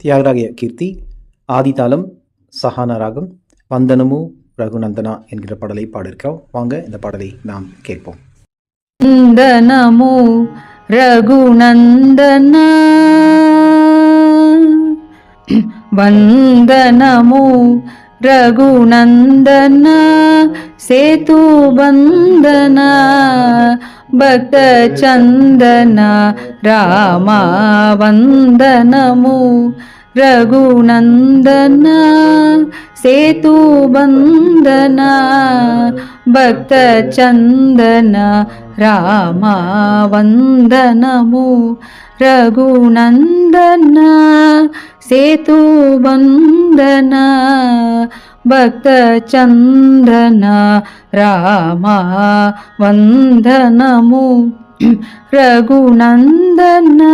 தியாகராய கீர்த்தி, ஆதிதாளம், சஹானா ராகம், வந்தனமு ரகுநந்தனா என்கிற பாடலை பாடியிருக்கிறோம். வாங்க இந்த பாடலை நாம் கேட்போம். வந்தனமு ரகுநந்தனா, வந்தனமு ரகுநந்தனா, సేతుబందనా భక్త చందన రామా వందనము రఘునందనా, సేతుబందనా భక్త చందన రామా వందనము రఘునందనా, సేతుబందనా భక్త చందన రామా వందనము రఘునందనా.